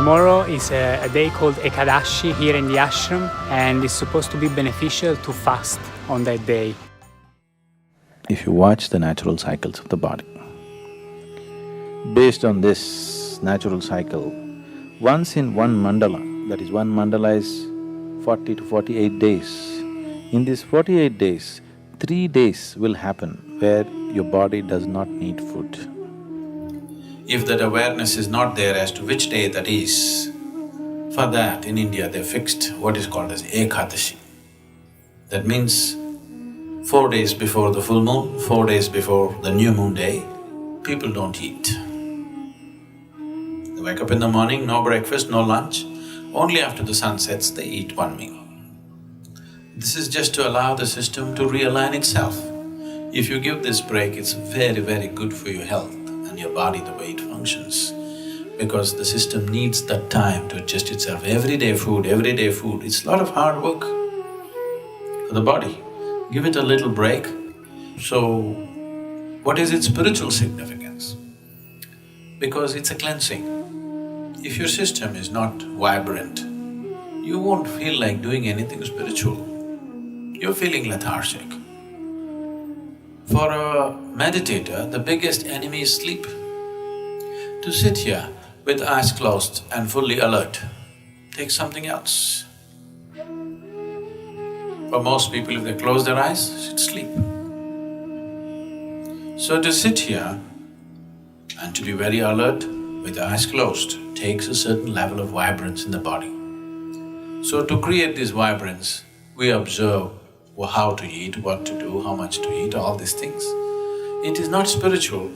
Tomorrow is a day called Ekadashi here in the ashram, and it's supposed to be beneficial to fast on that day. If you watch the natural cycles of the body, based on this natural cycle, once in one mandala, that is one mandala is 40 to 48 days, in these 48 days, 3 days will happen where your body does not need food. If that awareness is not there as to which day that is, for that in India they fixed what is called as Ekadashi. That means 4 days before the full moon, 4 days before the new moon day, people don't eat. They wake up in the morning, no breakfast, no lunch, only after the sun sets they eat one meal. This is just to allow the system to realign itself. If you give this break, it's very, very good for your health and your body, the way it functions, because the system needs that time to adjust itself. Everyday food, it's a lot of hard work for the body. Give it a little break. So, what is its spiritual significance? Because it's a cleansing. If your system is not vibrant, you won't feel like doing anything spiritual. You're feeling lethargic. For a meditator, the biggest enemy is sleep. To sit here with eyes closed and fully alert takes something else. For most people, if they close their eyes, it's sleep. So to sit here and to be very alert with the eyes closed takes a certain level of vibrance in the body. So to create this vibrance, we observe how to eat, what to do, how much to eat, all these things. It is not spiritual,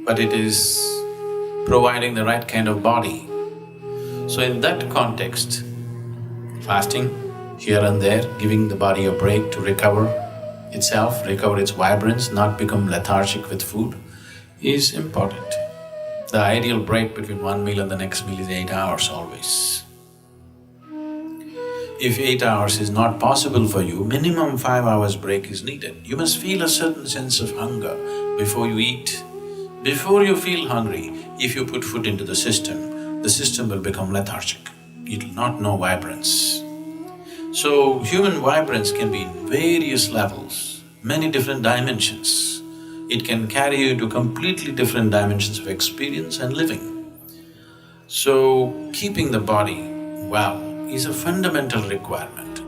but it is providing the right kind of body. So in that context, fasting here and there, giving the body a break to recover itself, recover its vibrance, not become lethargic with food, is important. The ideal break between one meal and the next meal is 8 hours always. If 8 hours is not possible for you, minimum 5 hours break is needed. You must feel a certain sense of hunger before you eat. Before you feel hungry, if you put food into the system will become lethargic. It will not know vibrance. So, human vibrance can be in various levels, many different dimensions. It can carry you to completely different dimensions of experience and living. So, keeping the body well is a fundamental requirement.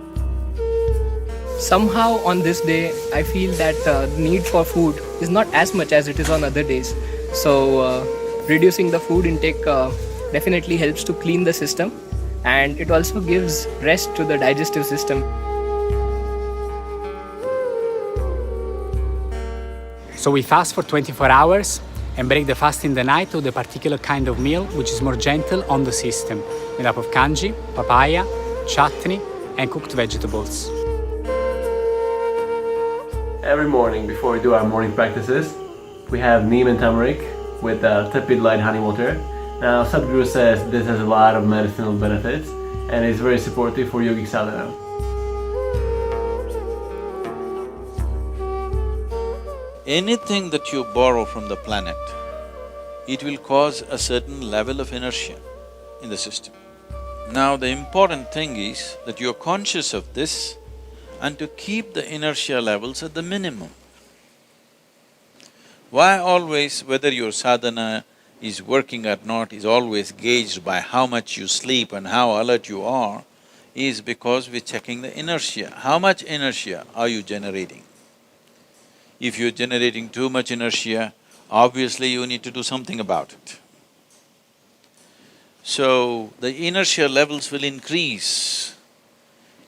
Somehow on this day, I feel that the need for food is not as much as it is on other days. So, reducing the food intake definitely helps to clean the system, and it also gives rest to the digestive system. So we fast for 24 hours and break the fast in the night with a particular kind of meal which is more gentle on the system, made up of kanji, papaya, chutney and cooked vegetables. Every morning before we do our morning practices, we have neem and turmeric with tepid light honey water. Now Sadhguru says this has a lot of medicinal benefits and is very supportive for yogic sadhana. Anything that you borrow from the planet, it will cause a certain level of inertia in the system. Now the important thing is that you're conscious of this and to keep the inertia levels at the minimum. Why always, whether your sadhana is working or not, is always gauged by how much you sleep and how alert you are, is because we're checking the inertia. How much inertia are you generating? If you're generating too much inertia, obviously you need to do something about it. So, the inertia levels will increase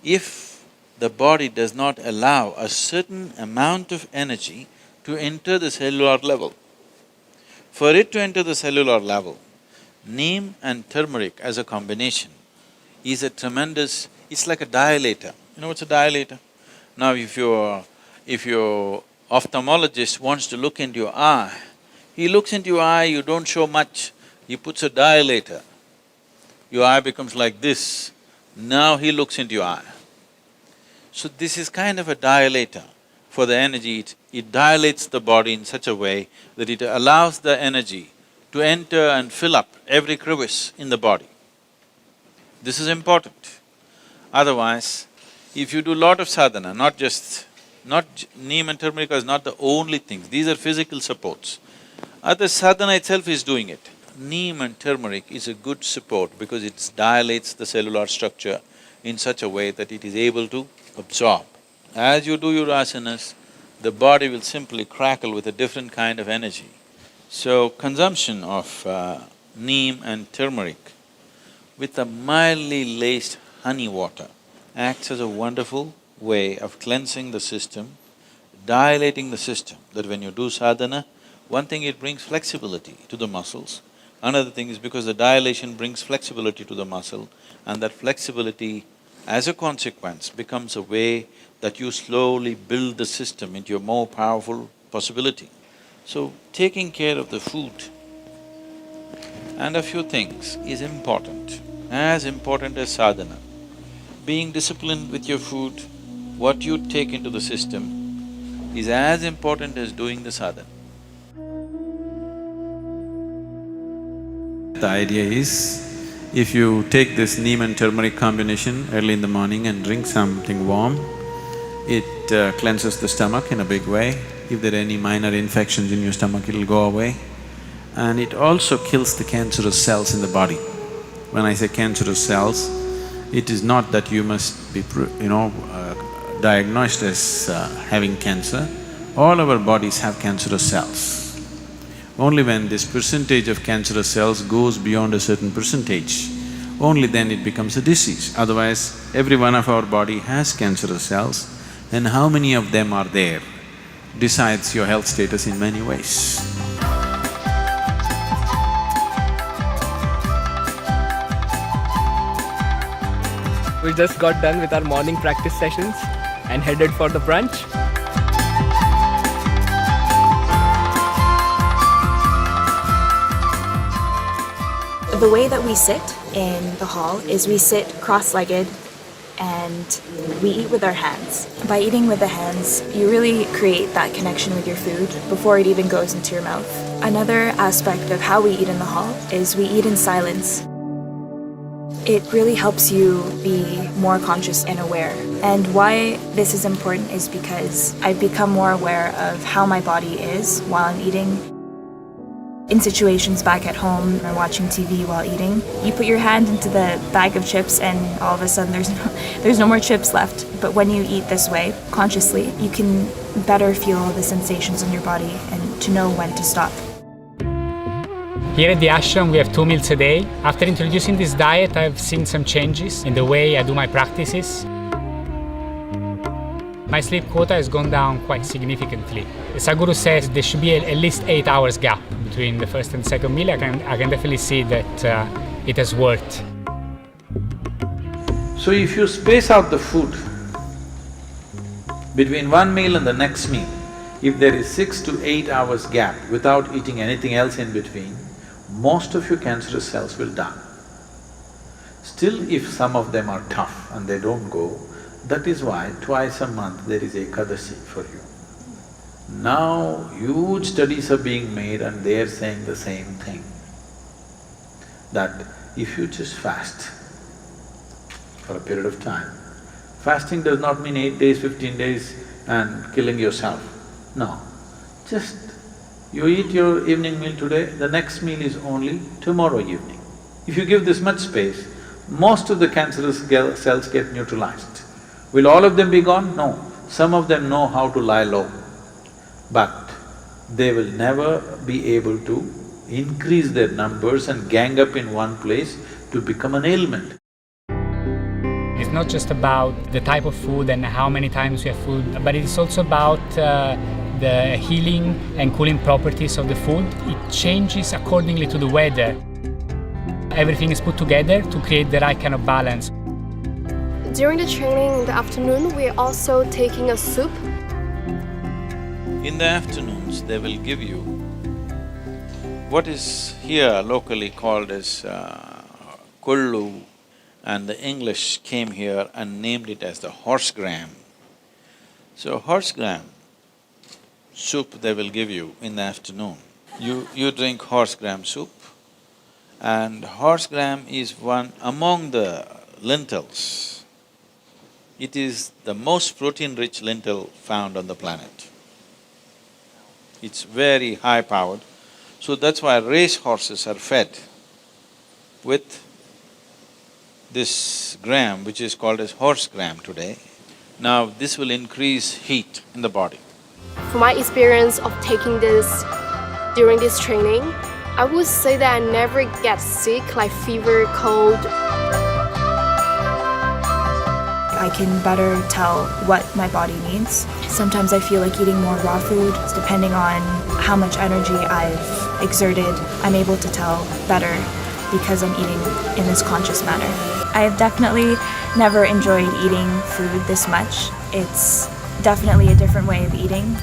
if the body does not allow a certain amount of energy to enter the cellular level. For it to enter the cellular level, neem and turmeric as a combination is a tremendous… it's like a dilator. You know what's a dilator? Now if your ophthalmologist wants to look into your eye, he looks into your eye, you don't show much, he puts a dilator. Your eye becomes like this, now he looks into your eye. So this is kind of a dilator for the energy. It dilates the body in such a way that it allows the energy to enter and fill up every crevice in the body. This is important. Otherwise, if you do lot of sadhana, neem and turmeric is not the only things, these are physical supports. Other sadhana itself is doing it. Neem and turmeric is a good support because it dilates the cellular structure in such a way that it is able to absorb. As you do your asanas, the body will simply crackle with a different kind of energy. So, consumption of neem and turmeric with a mildly laced honey water acts as a wonderful way of cleansing the system, dilating the system, that when you do sadhana, one thing, it brings flexibility to the muscles. Another thing is because the dilation brings flexibility to the muscle, and that flexibility, as a consequence, becomes a way that you slowly build the system into a more powerful possibility. So, taking care of the food and a few things is important, as important as sadhana. Being disciplined with your food, what you take into the system is as important as doing the sadhana. The idea is, if you take this neem and turmeric combination early in the morning and drink something warm, it cleanses the stomach in a big way. If there are any minor infections in your stomach, it'll go away. And it also kills the cancerous cells in the body. When I say cancerous cells, it is not that you must be diagnosed as having cancer. All our bodies have cancerous cells. Only when this percentage of cancerous cells goes beyond a certain percentage, only then it becomes a disease. Otherwise, every one of our body has cancerous cells, and how many of them are there decides your health status in many ways. We just got done with our morning practice sessions and headed for the brunch. The way that we sit in the hall is we sit cross-legged and we eat with our hands. By eating with the hands, you really create that connection with your food before it even goes into your mouth. Another aspect of how we eat in the hall is we eat in silence. It really helps you be more conscious and aware. And why this is important is because I've become more aware of how my body is while I'm eating. In situations back at home or watching TV while eating, you put your hand into the bag of chips and all of a sudden there's no more chips left. But when you eat this way, consciously, you can better feel the sensations in your body and to know when to stop. Here at the ashram we have 2 meals a day. After introducing this diet, I've seen some changes in the way I do my practices. My sleep quota has gone down quite significantly. The Sadhguru says there should be at least 8 hours gap between the first and second meal. I can definitely see that it has worked. So if you space out the food between one meal and the next meal, if there is 6 to 8 hours gap without eating anything else in between, most of your cancerous cells will die. Still, if some of them are tough and they don't go, that is why twice a month there is Ekadasi for you. Now, huge studies are being made and they are saying the same thing, that if you just fast for a period of time, fasting does not mean 8 days, 15 days and killing yourself. No, just you eat your evening meal today, the next meal is only tomorrow evening. If you give this much space, most of the cancerous cells get neutralized. Will all of them be gone? No. Some of them know how to lie low, but they will never be able to increase their numbers and gang up in one place to become an ailment. It's not just about the type of food and how many times you have food, but it's also about the healing and cooling properties of the food. It changes accordingly to the weather. Everything is put together to create the right kind of balance. During the training in the afternoon, we're also taking a soup. In the afternoons, they will give you what is here locally called as kollu, and the English came here and named it as the horse gram. So horse gram soup they will give you in the afternoon. You drink horse gram soup, and horse gram is one among the lentils. It is the most protein-rich lentil found on the planet. It's very high-powered, so that's why race horses are fed with this gram, which is called as horse gram today. Now, this will increase heat in the body. From my experience of taking this during this training, I would say that I never get sick like fever, cold. I can better tell what my body needs. Sometimes I feel like eating more raw food. Depending on how much energy I've exerted, I'm able to tell better because I'm eating in this conscious manner. I've definitely never enjoyed eating food this much. It's definitely a different way of eating.